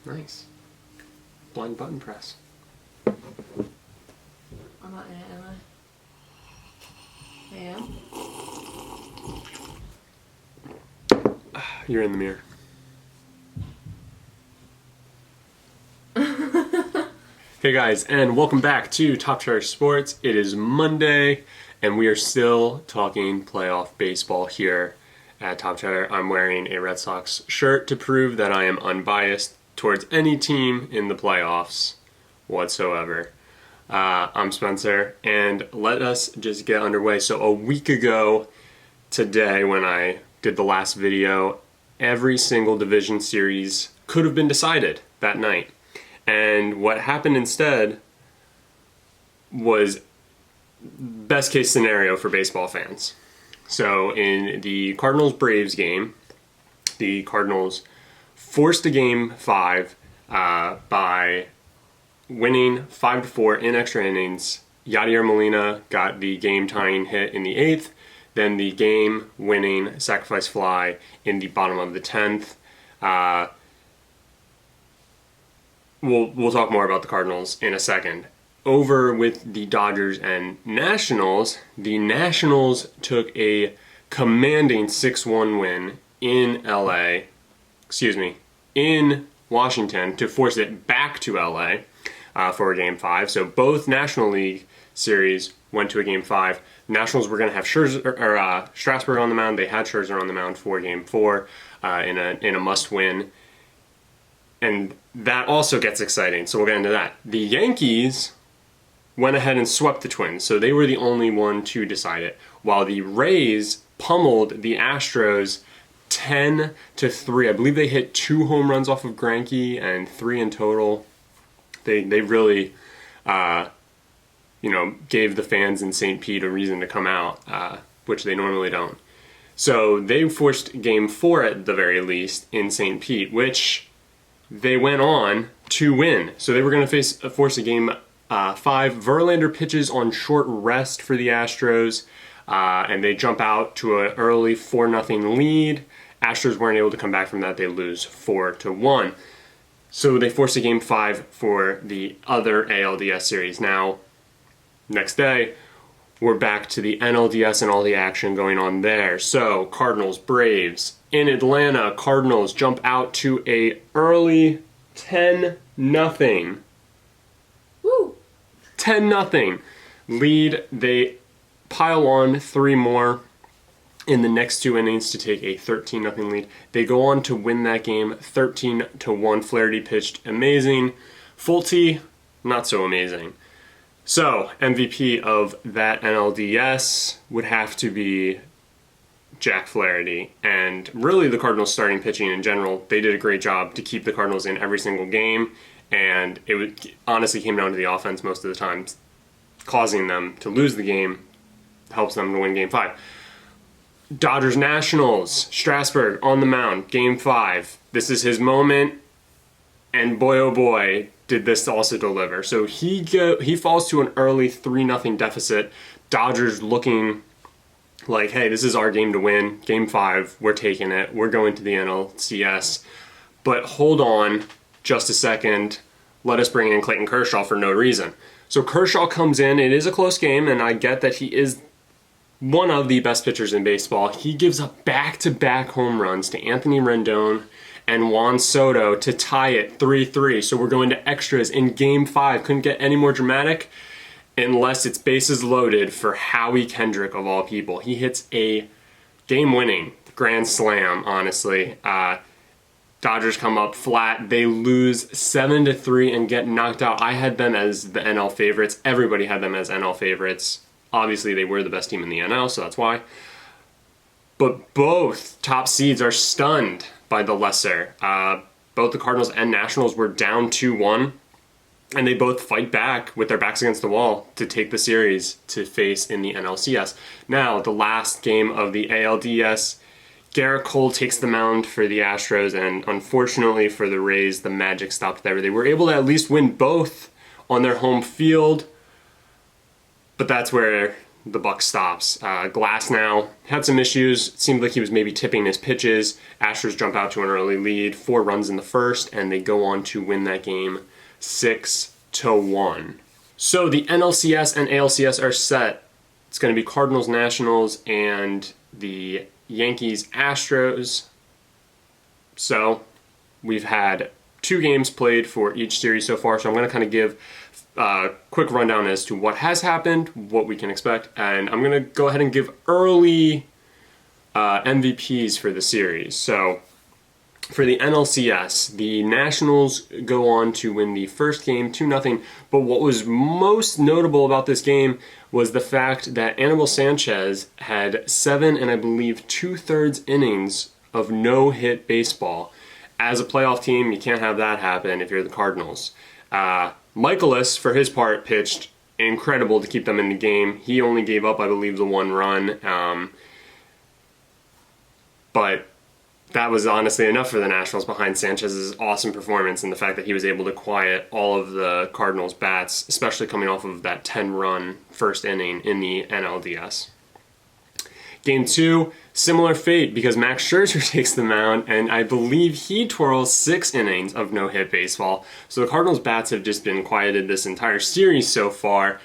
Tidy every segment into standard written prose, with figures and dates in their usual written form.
Nice. Blind button press. I'm not in it, am I? I am? You're in the mirror. Hey guys, and welcome back to Top Cheddar Sports. It is Monday, and we are still talking playoff baseball here at Top Cheddar. I'm wearing a Red Sox shirt to prove that I am unbiased towards any team in the playoffs whatsoever. I'm Spencer, and let us just get underway. So a week ago today, when I did the last video, every single division series could have been decided that night. And what happened instead was best case scenario for baseball fans. So in the Cardinals-Braves game, the Cardinals forced a game 5 by winning 5-4 in extra innings. Yadier Molina got the game-tying hit in the 8th, then the game-winning sacrifice fly in the bottom of the 10th. We'll talk more about the Cardinals in a second. Over with the Dodgers and Nationals, the Nationals took a commanding 6-1 win in Washington to force it back to LA for a Game 5. So both National League series went to a Game 5. Nationals were going to have Strasburg on the mound. They had Scherzer on the mound for Game 4 in a must-win. And that also gets exciting, so we'll get into that. The Yankees went ahead and swept the Twins, so they were the only one to decide it, while the Rays pummeled the Astros 10-3. I believe they hit 2 home runs off of Greinke and 3 in total. They really, gave the fans in St. Pete a reason to come out, which they normally don't. So they forced Game 4 at the very least in St. Pete, which they went on to win. So they were going to force a Game 5. Verlander pitches on short rest for the Astros, and they jump out to an early 4-0 lead. Astros weren't able to come back from that. They lose 4-1. So they force a Game 5 for the other ALDS series. Now, next day, we're back to the NLDS and all the action going on there. So, Cardinals, Braves. In Atlanta, Cardinals jump out to a early 10-0. Woo! 10-0 lead. They pile on 3 more in the next 2 innings to take a 13-0 lead. They go on to win that game 13-1. Flaherty pitched amazing. Fulte, not so amazing. So, MVP of that NLDS would have to be Jack Flaherty. And really the Cardinals starting pitching in general, they did a great job to keep the Cardinals in every single game. And it honestly came down to the offense most of the time, causing them to lose the game, helps them to win Game 5. Dodgers Nationals, Strasburg on the mound, Game 5. This is his moment, and boy oh boy, did this also deliver. So he falls to an early 3-0 deficit. Dodgers looking like, hey, this is our game to win. Game 5, we're taking it. We're going to the NLCS. But hold on just a second. Let us bring in Clayton Kershaw for no reason. So Kershaw comes in. It is a close game, and I get that he is one of the best pitchers in baseball. He gives up back-to-back home runs to Anthony Rendon and Juan Soto to tie it 3-3. So we're going to extras in Game 5. Couldn't get any more dramatic unless it's bases loaded for Howie Kendrick, of all people. He hits a game-winning grand slam, honestly. Dodgers come up flat. They lose 7-3 and get knocked out. I had them as the NL favorites. Everybody had them as NL favorites. Obviously, they were the best team in the NL, so that's why. But both top seeds are stunned by the lesser. Both the Cardinals and Nationals were down 2-1, and they both fight back with their backs against the wall to take the series to face in the NLCS. Now, the last game of the ALDS, Garrett Cole takes the mound for the Astros, and unfortunately for the Rays, the magic stopped there. They were able to at least win both on their home field, but that's where the buck stops. Glass now had some issues. It seemed like he was maybe tipping his pitches. Astros jump out to an early lead, 4 runs in the first, and they go on to win that game 6-1. So the NLCS and ALCS are set. It's going to be Cardinals Nationals and the Yankees Astros. So we've had 2 games played for each series so far. So I'm going to kind of give a quick rundown as to what has happened, what we can expect, and I'm going to go ahead and give early MVPs for the series. So for the NLCS, the Nationals go on to win the first game 2-0, but what was most notable about this game was the fact that Anibal Sanchez had 7 and I believe 2/3 innings of no-hit baseball. As a playoff team, you can't have that happen if you're the Cardinals. Michaelis, for his part, pitched incredible to keep them in the game. He only gave up, I believe, the 1 run. But that was honestly enough for the Nationals behind Sanchez's awesome performance and the fact that he was able to quiet all of the Cardinals' bats, especially coming off of that 10-run first inning in the NLDS. Game 2, similar fate because Max Scherzer takes the mound, and I believe he twirls 6 innings of no-hit baseball. So the Cardinals' bats have just been quieted this entire series so far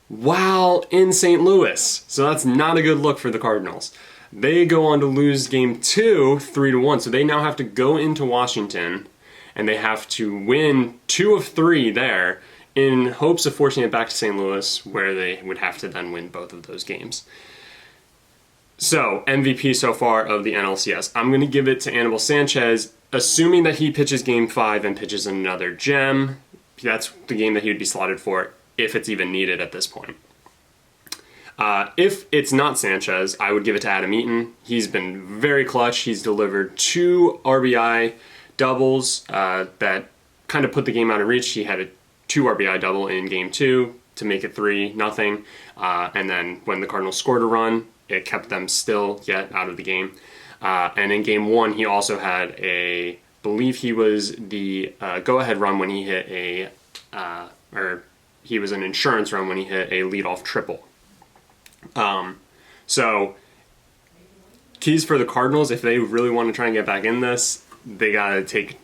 while in St. Louis. So that's not a good look for the Cardinals. They go on to lose Game 2, 3-1. So they now have to go into Washington, and they have to win 2 of 3 there in hopes of forcing it back to St. Louis, where they would have to then win both of those games. So, MVP so far of the NLCS. I'm going to give it to Anibal Sanchez, assuming that he pitches Game 5 and pitches another gem. That's the game that he would be slotted for, if it's even needed at this point. If it's not Sanchez, I would give it to Adam Eaton. He's been very clutch. He's delivered 2 RBI doubles that kind of put the game out of reach. He had a 2 RBI double in Game 2 to make it 3-0. And then when the Cardinals scored a run, it kept them still yet out of the game. And in Game 1, he also had believe he was the go-ahead run when he hit he was an insurance run when he hit a leadoff triple. So, keys for the Cardinals, if they really want to try and get back in this, they got to take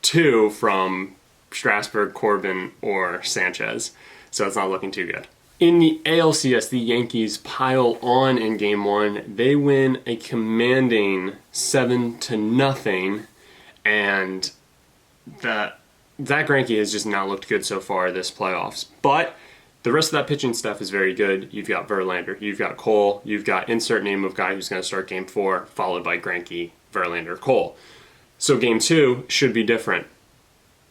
2 from Strasburg, Corbin, or Sanchez. So it's not looking too good. In the ALCS, the Yankees pile on in Game 1. They win a commanding 7-0, and Zach Greinke has just not looked good so far this playoffs. But the rest of that pitching stuff is very good. You've got Verlander, you've got Cole, you've got insert name of guy who's going to start Game 4, followed by Greinke, Verlander, Cole. So Game 2 should be different.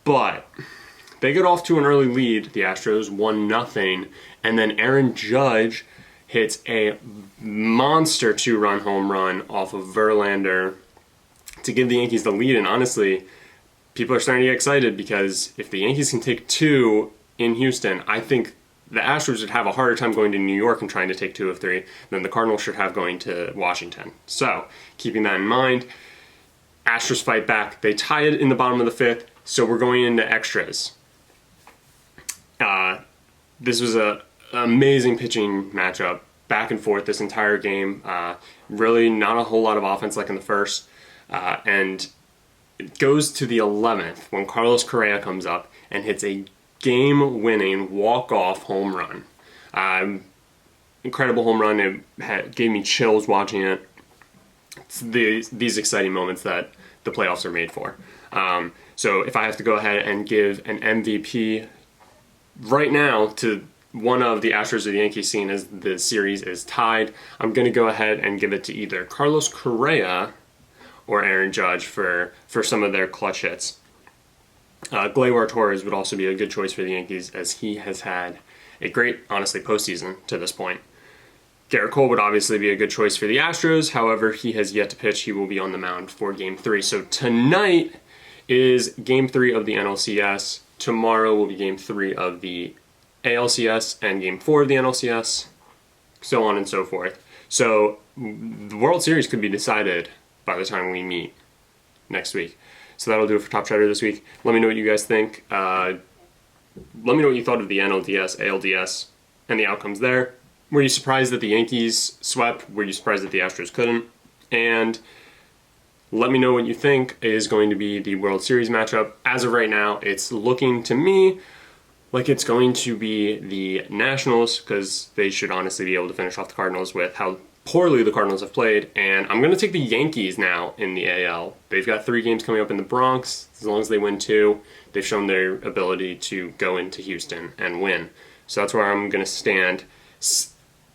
But they get off to an early lead, the Astros, 1-0, and then Aaron Judge hits a monster 2-run home run off of Verlander to give the Yankees the lead. And honestly, people are starting to get excited because if the Yankees can take 2 in Houston, I think the Astros would have a harder time going to New York and trying to take 2 of 3 than the Cardinals should have going to Washington. So, keeping that in mind, Astros fight back. They tie it in the bottom of the 5th, so we're going into extras. This was an amazing pitching matchup, back and forth this entire game. Really not a whole lot of offense like in the first. And it goes to the 11th when Carlos Correa comes up and hits a game-winning walk-off home run. Incredible home run. It gave me chills watching it. It's these exciting moments that the playoffs are made for. So if I have to go ahead and give an MVP right now to one of the Astros or the Yankees, seeing as the series is tied, I'm going to go ahead and give it to either Carlos Correa or Aaron Judge for some of their clutch hits. Gleyber Torres would also be a good choice for the Yankees, as he has had a great, honestly, postseason to this point. Garrett Cole would obviously be a good choice for the Astros. However, he has yet to pitch. He will be on the mound for Game 3. So tonight is Game 3 of the NLCS. Tomorrow will be Game 3 of the ALCS and Game 4 of the NLCS, so on and so forth. So the World Series could be decided by the time we meet next week. So that'll do it for Top Cheddar this week. Let me know what you guys think. Let me know what you thought of the NLDS, ALDS, and the outcomes there. Were you surprised that the Yankees swept? Were you surprised that the Astros couldn't? And let me know what you think is going to be the World Series matchup. As of right now, it's looking to me like it's going to be the Nationals, because they should honestly be able to finish off the Cardinals with how poorly the Cardinals have played. And I'm going to take the Yankees now in the AL. They've got 3 games coming up in the Bronx. As long as they win 2, they've shown their ability to go into Houston and win. So that's where I'm going to stand.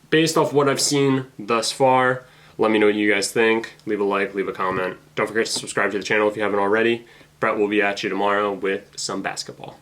Based off what I've seen thus far, let me know what you guys think. Leave a like, leave a comment. Don't forget to subscribe to the channel if you haven't already. Brett will be at you tomorrow with some basketball.